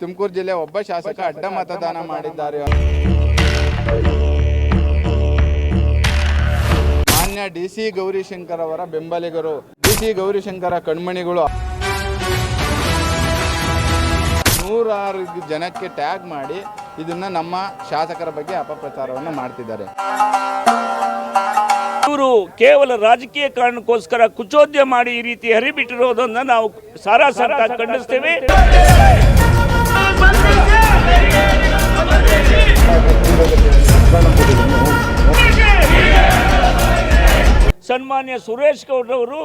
ತುಮಕೂರು ಜಿಲ್ಲೆ ಒಬ್ಬ ಶಾಸಕ ಅಡ್ಡ ಮತದಾನ ಮಾಡಿದ್ದಾರೆ. ಮಾನ್ಯ ಡಿ.ಸಿ. ಗೌರಿಶಂಕರ್ ಅವರ ಬೆಂಬಲಿಗರು, ಡಿ.ಸಿ. ಗೌರಿಶಂಕರ ಕಣ್ಮಣಿಗಳು ನೂರಾರು ಜನಕ್ಕೆ ಟ್ಯಾಗ್ ಮಾಡಿ ಇದನ್ನ ನಮ್ಮ ಶಾಸಕರ ಬಗ್ಗೆ ಅಪಪ್ರಚಾರವನ್ನು ಮಾಡ್ತಿದ್ದಾರೆ. ಇವರು ಕೇವಲ ರಾಜಕೀಯ ಕಾರಣಕ್ಕೋಸ್ಕರ ಕುಚೋದ್ಯ ಮಾಡಿ ಈ ರೀತಿ ಹರಿಬಿಟ್ಟಿರೋದನ್ನ ನಾವು ಸಾರಾಸಾರ ಖಂಡಿಸ್ತೇವೆ. ಸನ್ಮಾನ್ಯ ಸುರೇಶ್ ಗೌಡ್ರವರು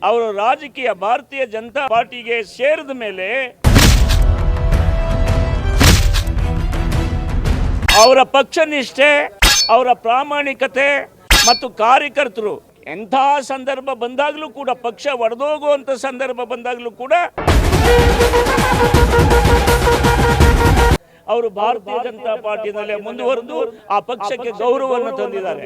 ಅವರ ರಾಜಕೀಯ ಭಾರತೀಯ ಜನತಾ ಪಾರ್ಟಿಗೆ ಸೇರಿದ ಮೇಲೆ ಅವರ ಪಕ್ಷ ನಿಷ್ಠೆ, ಅವರ ಪ್ರಾಮಾಣಿಕತೆ ಮತ್ತು ಕಾರ್ಯಕರ್ತರು ಎಂಥ ಸಂದರ್ಭ ಬಂದಾಗಲೂ ಕೂಡ, ಪಕ್ಷ ಒಡೆದೋಗುವಂಥ ಸಂದರ್ಭ ಬಂದಾಗಲೂ ಕೂಡ ಅವರು ಭಾರತೀಯ ಜನತಾ ಪಾರ್ಟಿನಲ್ಲೇ ಮುಂದುವರೆದು ಆ ಪಕ್ಷಕ್ಕೆ ಗೌರವವನ್ನು ತಂದಿದ್ದಾರೆ.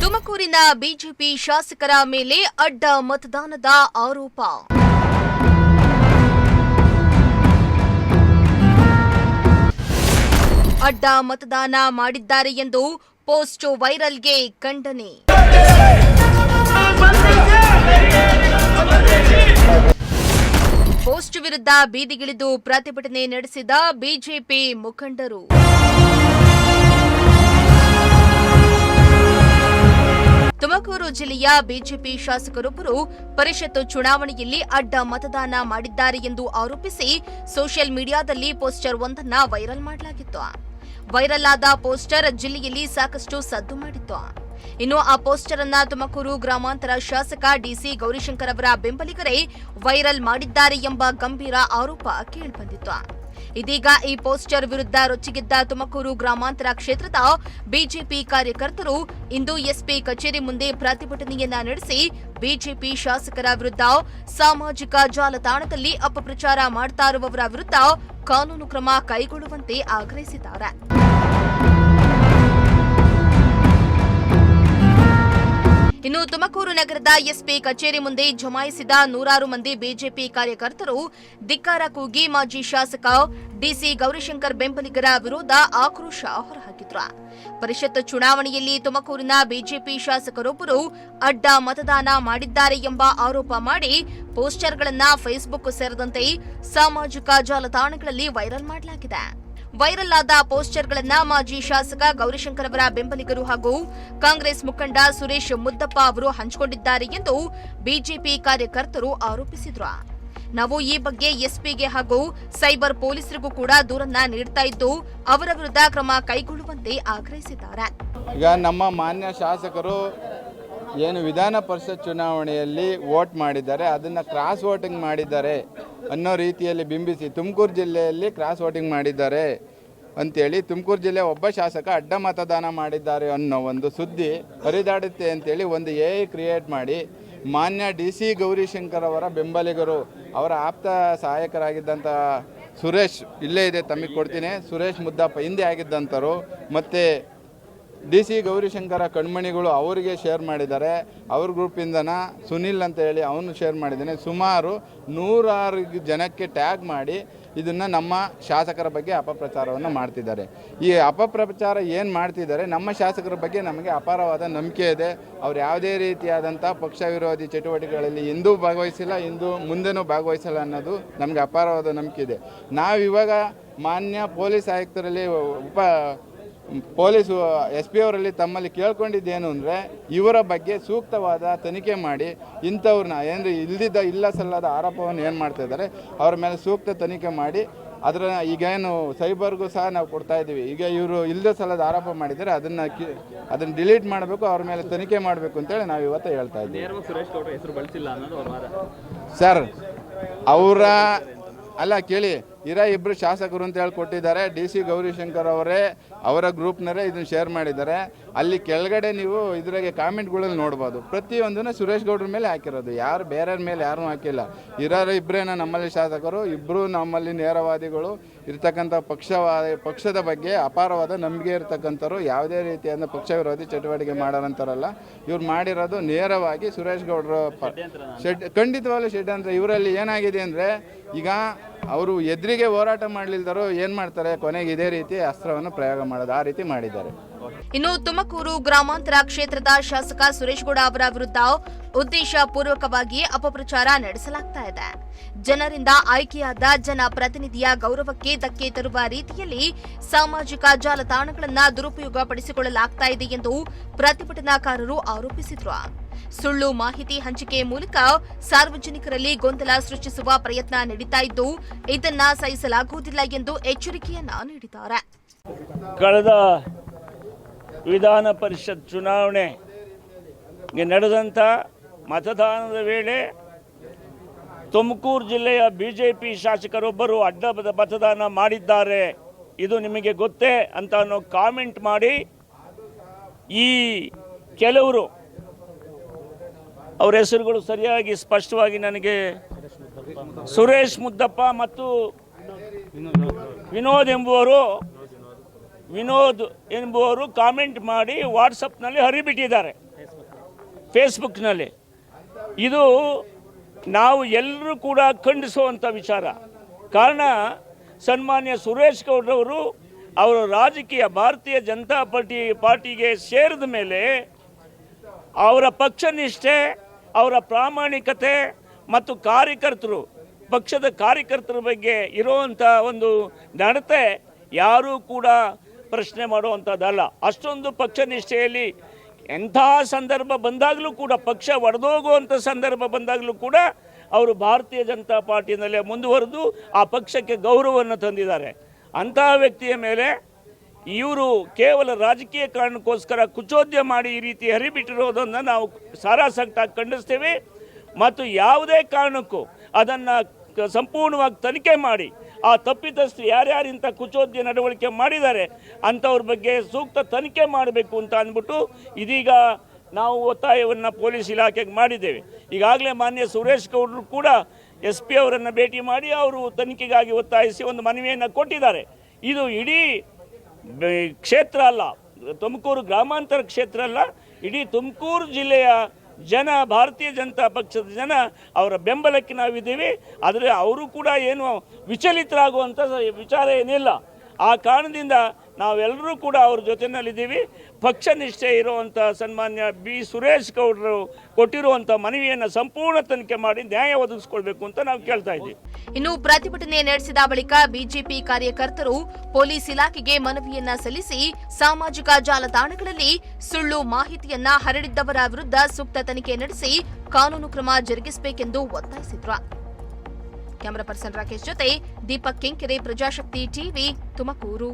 ತುಮಕೂರಿನ ಬಿಜೆಪಿ ಶಾಸಕರ ಮೇಲೆ ಅಡ್ಡ ಮತದಾನದ ಆರೋಪ. ಅಡ್ಡ ಮತದಾನ ಮಾಡಿದ್ದಾರೆ ಎಂದು ಪೋಸ್ಟ್ ವೈರಲ್ಗೆ ಖಂಡನೆ. ಪೋಸ್ಟ್ ವಿರುದ್ಧ ಬೀದಿಗಿಳಿದು ಪ್ರತಿಭಟನೆ ನಡೆಸಿದ ಬಿಜೆಪಿ ಮುಖಂಡರು. ತುಮಕೂರು ಜಿಲ್ಲೆಯ ಬಿಜೆಪಿ ಶಾಸಕರೊಬ್ಬರು ಪರಿಷತ್ ಚುನಾವಣೆಯಲ್ಲಿ ಅಡ್ಡ ಮತದಾನ ಮಾಡಿದ್ದಾರೆ ಎಂದು ಆರೋಪಿಸಿ ಸೋಷಿಯಲ್ ಮೀಡಿಯಾದಲ್ಲಿ ಪೋಸ್ಟರ್ ಒಂದನ್ನ ವೈರಲ್ ಮಾಡಲಾಗಿತ್ತು. ವೈರಲ್ ಆದ ಪೋಸ್ಟರ್ ಜಿಲ್ಲೆಯಲ್ಲಿ ಸಾಕಷ್ಟು ಸದ್ದು ಮಾಡಿತ್ತು. ಇನ್ನು ಆ ಪೋಸ್ಟರ್ ಅನ್ನ ತುಮಕೂರು ಗ್ರಾಮಾಂತರ ಶಾಸಕ ಡಿ.ಸಿ. ಗೌರಿಶಂಕರ್ ಅವರ ಬೆಂಬಲಿಗರೇ ವೈರಲ್ ಮಾಡಿದ್ದಾರೆ ಎಂಬ ಗಂಭೀರ ಆರೋಪ ಕೇಳಿಬಂದಿತ್ತು. ಇದೀಗ ಈ ಪೋಸ್ಟರ್ ವಿರುದ್ಧ ರೊಚ್ಚಿಗೆದ್ದ ತುಮಕೂರು ಗ್ರಾಮಾಂತರ ಕ್ಷೇತ್ರದ ಬಿಜೆಪಿ ಕಾರ್ಯಕರ್ತರು ಇಂದು ಎಸ್ಪಿ ಕಚೇರಿ ಮುಂದೆ ಪ್ರತಿಭಟನೆಯನ್ನ ನಡೆಸಿ ಬಿಜೆಪಿ ಶಾಸಕರ ವಿರುದ್ಧ ಸಾಮಾಜಿಕ ಜಾಲತಾಣದಲ್ಲಿ ಅಪಪ್ರಚಾರ ಮಾಡ್ತಾ ಇರುವವರ ವಿರುದ್ಧ ಕಾನೂನು ಕ್ರಮ ಕೈಗೊಳ್ಳುವಂತೆ ಆಗ್ರಹಿಸಿದ್ದಾರೆ. ಇನ್ನು ತುಮಕೂರು ನಗರದ ಎಸ್ಪಿ ಕಚೇರಿ ಮುಂದೆ ಜಮಾಯಿಸಿದ ನೂರಾರು ಮಂದಿ ಬಿಜೆಪಿ ಕಾರ್ಯಕರ್ತರು ಧಿಕ್ಕಾರ ಕೂಗಿ ಮಾಜಿ ಶಾಸಕ ಡಿ.ಸಿ. ಗೌರಿಶಂಕರ್ ಬೆಂಬಲಿಗರ ವಿರೋಧ ಆಕ್ರೋಶ ಹೊರಹಾಕಿದ್ರು. ಪರಿಷತ್ ಚುನಾವಣೆಯಲ್ಲಿ ತುಮಕೂರಿನ ಬಿಜೆಪಿ ಶಾಸಕರೊಬ್ಬರು ಅಡ್ಡ ಮತದಾನ ಮಾಡಿದ್ದಾರೆ ಎಂಬ ಆರೋಪ ಮಾಡಿ ಪೋಸ್ಟರ್ಗಳನ್ನು ಫೇಸ್ಬುಕ್ ಸೇರಿದಂತೆ ಸಾಮಾಜಿಕ ಜಾಲತಾಣಗಳಲ್ಲಿ ವೈರಲ್ ಮಾಡಲಾಗಿದೆ. ವೈರಲ್ ಆದ ಪೋಸ್ಟರ್ಗಳನ್ನ ಮಾಜಿ ಶಾಸಕ ಗೌರಿಶಂಕರ್ ಅವರ ಬೆಂಬಲಿಗರು ಹಾಗೂ ಕಾಂಗ್ರೆಸ್ ಮುಖಂಡ ಸುರೇಶ್ ಮುದ್ದಪ್ಪ ಅವರು ಹಂಚಿಕೊಂಡಿದ್ದಾರೆ ಎಂದು ಬಿಜೆಪಿ ಕಾರ್ಯಕರ್ತರು ಆರೋಪಿಸಿದ್ರು. ನಾವು ಈ ಬಗ್ಗೆ ಎಸ್ಪಿಗೆ ಹಾಗೂ ಸೈಬರ್ ಪೊಲೀಸರಿಗೂ ಕೂಡ ದೂರನ್ನ ನೀಡ್ತಾ ಇದ್ದು ಅವರ ವಿರುದ್ಧ ಕ್ರಮ ಕೈಗೊಳ್ಳುವಂತೆ ಆಗ್ರಹಿಸಿದ್ದಾರೆ. ಈಗ ನಮ್ಮ ಮಾನ್ಯ ಶಾಸಕರು ಏನು ವಿಧಾನ ಪರಿಷತ್ ಚುನಾವಣೆಯಲ್ಲಿ ವೋಟ್ ಮಾಡಿದ್ದಾರೆ, ಅದನ್ನು ಕ್ರಾಸ್ ವೋಟಿಂಗ್ ಮಾಡಿದ್ದಾರೆ ಅನ್ನೋ ರೀತಿಯಲ್ಲಿ ಬಿಂಬಿಸಿ ತುಮಕೂರು ಜಿಲ್ಲೆಯಲ್ಲಿ ಕ್ರಾಸ್ ವೋಟಿಂಗ್ ಮಾಡಿದ್ದಾರೆ ಅಂತೇಳಿ ತುಮಕೂರು ಜಿಲ್ಲೆ ಒಬ್ಬ ಶಾಸಕ ಅಡ್ಡ ಮತದಾನ ಮಾಡಿದ್ದಾರೆ ಅನ್ನೋ ಒಂದು ಸುದ್ದಿ ಹರಿದಾಡುತ್ತೆ ಅಂತೇಳಿ ಒಂದು AI ಕ್ರಿಯೇಟ್ ಮಾಡಿ ಮಾನ್ಯ ಡಿ.ಸಿ. ಗೌರಿಶಂಕರ್ ಅವರ ಬೆಂಬಲಿಗರು, ಅವರ ಆಪ್ತ ಸಹಾಯಕರಾಗಿದ್ದಂಥ ಸುರೇಶ್, ಇಲ್ಲೇ ಇದೆ ತಮಗೆ ಕೊಡ್ತೀನಿ, ಸುರೇಶ್ ಮುದ್ದಪ್ಪ ಹಿಂದೆ ಆಗಿದ್ದಂಥರು, ಮತ್ತು ಡಿ.ಸಿ. ಗೌರಿಶಂಕರ ಕಣ್ಮಣಿಗಳು ಅವರಿಗೆ ಶೇರ್ ಮಾಡಿದ್ದಾರೆ. ಅವ್ರ ಗ್ರೂಪಿಂದನ ಸುನಿಲ್ ಅಂತ ಹೇಳಿ ಅವನು ಶೇರ್ ಮಾಡಿದ್ದಾನೆ. ಸುಮಾರು ನೂರಾರು ಜನಕ್ಕೆ ಟ್ಯಾಗ್ ಮಾಡಿ ಇದನ್ನು ನಮ್ಮ ಶಾಸಕರ ಬಗ್ಗೆ ಅಪಪ್ರಚಾರವನ್ನು ಮಾಡ್ತಿದ್ದಾರೆ. ಈ ಅಪಪ್ರಚಾರ ಏನು ಮಾಡ್ತಿದ್ದಾರೆ, ನಮ್ಮ ಶಾಸಕರ ಬಗ್ಗೆ ನಮಗೆ ಅಪಾರವಾದ ನಂಬಿಕೆ ಇದೆ. ಅವ್ರು ಯಾವುದೇ ರೀತಿಯಾದಂಥ ಪಕ್ಷ ವಿರೋಧಿ ಚಟುವಟಿಕೆಗಳಲ್ಲಿ ಎಂದೂ ಭಾಗವಹಿಸಿಲ್ಲ, ಇಂದು ಮುಂದೆನೂ ಭಾಗವಹಿಸಲ್ಲ ಅನ್ನೋದು ನಮಗೆ ಅಪಾರವಾದ ನಂಬಿಕೆ ಇದೆ. ನಾವಿವಾಗ ಮಾನ್ಯ ಪೊಲೀಸ್ ಆಯುಕ್ತರಲ್ಲಿ ಪೊಲೀಸು SP ಅವರಲ್ಲಿ ತಮ್ಮಲ್ಲಿ ಕೇಳ್ಕೊಂಡಿದ್ದೇನು ಅಂದರೆ ಇವರ ಬಗ್ಗೆ ಸೂಕ್ತವಾದ ತನಿಖೆ ಮಾಡಿ ಇಂಥವ್ರನ್ನ ಏನು ಇಲ್ಲ ಸಲ್ಲದ ಆರೋಪವನ್ನು ಏನು ಮಾಡ್ತಾ ಇದ್ದಾರೆ ಅವ್ರ ಮೇಲೆ ಸೂಕ್ತ ತನಿಖೆ ಮಾಡಿ ಅದರ ಈಗೇನು ಸೈಬರ್ಗೂ ಸಹ ನಾವು ಕೊಡ್ತಾ ಇದ್ದೀವಿ. ಈಗ ಇವರು ಇಲ್ಲದ ಸಲ್ಲದ ಆರೋಪ ಮಾಡಿದರೆ ಅದನ್ನು ಡಿಲೀಟ್ ಮಾಡಬೇಕು, ಅವ್ರ ಮೇಲೆ ತನಿಖೆ ಮಾಡಬೇಕು ಅಂತೇಳಿ ನಾವು ಇವತ್ತು ಹೇಳ್ತಾ ಇದ್ದೀವಿ. ಸರ್ ಅವರ ಅಲ್ಲ ಕೇಳಿ, ಇರೋ ಇಬ್ಬರು ಶಾಸಕರು ಅಂತ ಹೇಳಿ ಕೊಟ್ಟಿದ್ದಾರೆ. DC ಗೌರಿಶಂಕರ್ ಅವರೇ ಅವರ ಗ್ರೂಪ್ನವರೇ ಇದನ್ನು ಶೇರ್ ಮಾಡಿದ್ದಾರೆ. ಅಲ್ಲಿ ಕೆಳಗಡೆ ನೀವು ಇದ್ರಾಗೆ ಕಾಮೆಂಟ್ಗಳಲ್ಲಿ ನೋಡ್ಬೋದು. ಪ್ರತಿಯೊಂದನ್ನು ಸುರೇಶ್ ಗೌಡ್ರ ಮೇಲೆ ಹಾಕಿರೋದು, ಯಾರು ಬೇರೆಯವ್ರ ಮೇಲೆ ಯಾರೂ ಹಾಕಿಲ್ಲ. ಇರೋರು ಇಬ್ಬರೇನ ನಮ್ಮಲ್ಲಿ ಶಾಸಕರು, ಇಬ್ಬರು ನಮ್ಮಲ್ಲಿ ನೇರವಾದಿಗಳು ಇರ್ತಕ್ಕಂಥ ಪಕ್ಷದ ಬಗ್ಗೆ ಅಪಾರವಾದ ನಂಬಿಕೆ ಇರ್ತಕ್ಕಂಥವ್ರು, ಯಾವುದೇ ರೀತಿಯಾದ ಪಕ್ಷ ವಿರೋಧಿ ಚಟುವಟಿಕೆ ಮಾಡೋರಂತಾರಲ್ಲ. ಇವ್ರು ಮಾಡಿರೋದು ನೇರವಾಗಿ ಸುರೇಶ್ ಗೌಡ್ರ ಖಂಡಿತವಾಗ್ಲೂ ಷಡ್ಯಂತ್ರ. ಇವರಲ್ಲಿ ಏನಾಗಿದೆ ಅಂದರೆ, ಈಗ ಅವರು ಎದುರಿಗೆ ಹೋರಾಟ ಮಾಡಲಿಲ್ದರು ಏನು ಮಾಡ್ತಾರೆ, ಕೊನೆಗೆ ಇದೇ ರೀತಿ ಅಸ್ತ್ರವನ್ನು ಪ್ರಯೋಗ ಮಾಡೋದು, ಆ ರೀತಿ ಮಾಡಿದ್ದಾರೆ. ಇನ್ನು ತುಮಕೂರು ಗ್ರಾಮಾಂತರ ಕ್ಷೇತ್ರದ ಶಾಸಕ ಸುರೇಶ್ ಗೌಡ ಅವರ ವಿರುದ್ಧ ಉದ್ದೇಶ ಪೂರ್ವಕವಾಗಿ ಅಪಪ್ರಚಾರ ನಡೆಸಲಾಗ್ತಾ ಇದೆ. ಜನರಿಂದ ಆಯ್ಕೆಯಾದ ಜನಪ್ರತಿನಿಧಿಯ ಗೌರವಕ್ಕೆ ಧಕ್ಕೆ ತರುವ ರೀತಿಯಲ್ಲಿ ಸಾಮಾಜಿಕ ಜಾಲತಾಣಗಳನ್ನು ದುರುಪಯೋಗ ಪಡಿಸಿಕೊಳ್ಳಲಾಗ್ತಾ ಇದೆ ಎಂದು ಪ್ರತಿಭಟನಾಕಾರರು ಆರೋಪಿಸಿದರು. ಸುಳ್ಳು ಮಾಹಿತಿ ಹಂಚಿಕೆ ಮೂಲಕ ಸಾರ್ವಜನಿಕರಲ್ಲಿ ಗೊಂದಲ ಸೃಷ್ಟಿಸುವ ಪ್ರಯತ್ನ ನಡೀತಾ ಇದ್ದು, ಇದನ್ನ ಸಹಿಸಲಾಗುವುದಿಲ್ಲ ಎಂದು ಎಚ್ಚರಿಕೆಯನ್ನ ನೀಡಿದ್ದಾರೆ. ಕಳೆದ ವಿಧಾನ ಪರಿಷತ್ ಚುನಾವಣೆಗೆ ನಡೆದಂಥ ಮತದಾನದ ವೇಳೆ ತುಮಕೂರು ಜಿಲ್ಲೆಯ ಬಿಜೆಪಿ ಶಾಸಕರೊಬ್ಬರು ಅಡ್ಡ ಮತದಾನ ಮಾಡಿದ್ದಾರೆ, ಇದು ನಿಮಗೆ ಗೊತ್ತೇ ಅಂತ ಅನ್ನೋ ಕಾಮೆಂಟ್ ಮಾಡಿ ಈ ಕೆಲವರು, ಅವರ ಹೆಸರುಗಳು ಸರಿಯಾಗಿ ಸ್ಪಷ್ಟವಾಗಿ ನನಗೆ ಸುರೇಶ್ ಮುದ್ದಪ್ಪ ಮತ್ತು ವಿನೋದ್ ಎಂಬುವರು ಕಾಮೆಂಟ್ ಮಾಡಿ ವಾಟ್ಸಪ್ನಲ್ಲಿ ಹರಿಬಿಟ್ಟಿದ್ದಾರೆ, ಫೇಸ್ಬುಕ್ನಲ್ಲಿ. ಇದು ನಾವು ಎಲ್ಲರೂ ಕೂಡ ಖಂಡಿಸುವಂಥ ವಿಚಾರ. ಕಾರಣ, ಸನ್ಮಾನ್ಯ ಸುರೇಶ್ ಗೌಡ್ರವರು ಅವರು ರಾಜಕೀಯ ಭಾರತೀಯ ಜನತಾ ಪಾರ್ಟಿಗೆ ಸೇರಿದ ಮೇಲೆ ಅವರ ಪಕ್ಷ ನಿಷ್ಠೆ, ಅವರ ಪ್ರಾಮಾಣಿಕತೆ ಮತ್ತು ಪಕ್ಷದ ಕಾರ್ಯಕರ್ತರ ಬಗ್ಗೆ ಇರುವಂಥ ಒಂದು ನಡತೆ ಯಾರೂ ಕೂಡ ಪ್ರಶ್ನೆ ಮಾಡುವಂಥದ್ದಲ್ಲ. ಅಷ್ಟೊಂದು ಪಕ್ಷ ನಿಷ್ಠೆಯಲ್ಲಿ ಎಂಥ ಸಂದರ್ಭ ಬಂದಾಗಲೂ ಕೂಡ, ಪಕ್ಷ ಒಡೆದೋಗುವಂಥ ಸಂದರ್ಭ ಬಂದಾಗಲೂ ಕೂಡ ಅವರು ಭಾರತೀಯ ಜನತಾ ಪಾರ್ಟಿಯಲ್ಲೇ ಮುಂದುವರೆದು ಆ ಪಕ್ಷಕ್ಕೆ ಗೌರವವನ್ನು ತಂದಿದ್ದಾರೆ. ಅಂತಹ ವ್ಯಕ್ತಿಯ ಮೇಲೆ ಇವರು ಕೇವಲ ರಾಜಕೀಯ ಕಾರಣಕ್ಕೋಸ್ಕರ ಕುಚೋದ್ಯ ಮಾಡಿ ಈ ರೀತಿ ಹರಿಬಿಟ್ಟಿರೋದನ್ನು ನಾವು ಸಾರಾಸಗಟಾಗಿ ಖಂಡಿಸ್ತೇವೆ. ಮತ್ತು ಯಾವುದೇ ಕಾರಣಕ್ಕೂ ಅದನ್ನು ಸಂಪೂರ್ಣವಾಗಿ ತನಿಖೆ ಮಾಡಿ ಆ ತಪ್ಪಿತಸ್ಥರು ಯಾರ್ಯಾರಿಂತ ಕುಚೋದ್ಯ ನಡವಳಿಕೆ ಮಾಡಿದ್ದಾರೆ ಅಂಥವ್ರ ಬಗ್ಗೆ ಸೂಕ್ತ ತನಿಖೆ ಮಾಡಬೇಕು ಅಂತ ಅಂದ್ಬಿಟ್ಟು ಇದೀಗ ನಾವು ಒತ್ತಾಯವನ್ನು ಪೊಲೀಸ್ ಇಲಾಖೆಗೆ ಮಾಡಿದ್ದೇವೆ. ಈಗಾಗಲೇ ಮಾನ್ಯ ಸುರೇಶ್ ಗೌಡರು ಕೂಡ SP ಅವರನ್ನು ಭೇಟಿ ಮಾಡಿ ಅವರು ತನಿಖೆಗಾಗಿ ಒತ್ತಾಯಿಸಿ ಒಂದು ಮನವಿಯನ್ನು ಕೊಟ್ಟಿದ್ದಾರೆ. ಇದು ಇಡೀ ಕ್ಷೇತ್ರ ಅಲ್ಲ, ತುಮಕೂರು ಗ್ರಾಮಾಂತರ ಕ್ಷೇತ್ರ ಅಲ್ಲ, ಇಡೀ ತುಮಕೂರು ಜಿಲ್ಲೆಯ ಜನ, ಭಾರತೀಯ ಜನತಾ ಪಕ್ಷದ ಜನ ಅವರ ಬೆಂಬಲಕ್ಕೆ ನಾವಿದ್ದೀವಿ. ಆದರೆ ಅವರು ಕೂಡ ಏನು ವಿಚಲಿತರಾಗುವಂಥ ವಿಚಾರ ಏನಿಲ್ಲ. ಆ ಕಾರಣದಿಂದ ನಾವೆಲ್ಲರೂ ಕೂಡ ಅವ್ರ ಜೊತೆಯಲ್ಲಿದ್ದೀವಿ. ಪಕ್ಷ ನಿಷ್ಠೆ ಇರುವಂಥ ಸನ್ಮಾನ್ಯ ಸುರೇಶ್ ಗೌಡರು ಕೊಟ್ಟಿರುವಂಥ ಮನವಿಯನ್ನು ಸಂಪೂರ್ಣ ತನಿಖೆ ಮಾಡಿ ನ್ಯಾಯ ಒದಗಿಸ್ಕೊಳ್ಬೇಕು ಅಂತ ನಾವು ಕೇಳ್ತಾ ಇದ್ದೀವಿ. ಇನ್ನು ಪ್ರತಿಭಟನೆ ನಡೆಸಿದ ಬಳಿಕ ಬಿಜೆಪಿ ಕಾರ್ಯಕರ್ತರು ಪೊಲೀಸ್ ಇಲಾಖೆಗೆ ಮನವಿಯನ್ನ ಸಲ್ಲಿಸಿ ಸಾಮಾಜಿಕ ಜಾಲತಾಣಗಳಲ್ಲಿ ಸುಳ್ಳು ಮಾಹಿತಿಯನ್ನ ಹರಡಿದ್ದವರ ವಿರುದ್ಧ ಸೂಕ್ತ ತನಿಖೆ ನಡೆಸಿ ಕಾನೂನು ಕ್ರಮ ಜರುಗಿಸಬೇಕೆಂದು ಒತ್ತಾಯಿಸಿದ್ರು. ಕ್ಯಾಮರಾ ಪರ್ಸನ್ ರಾಕೇಶ್ ಜೊತೆ ದೀಪಕ್ ಕೆಂಕೆರೆ, ಪ್ರಜಾಶಕ್ತಿ ಟಿವಿ, ತುಮಕೂರು.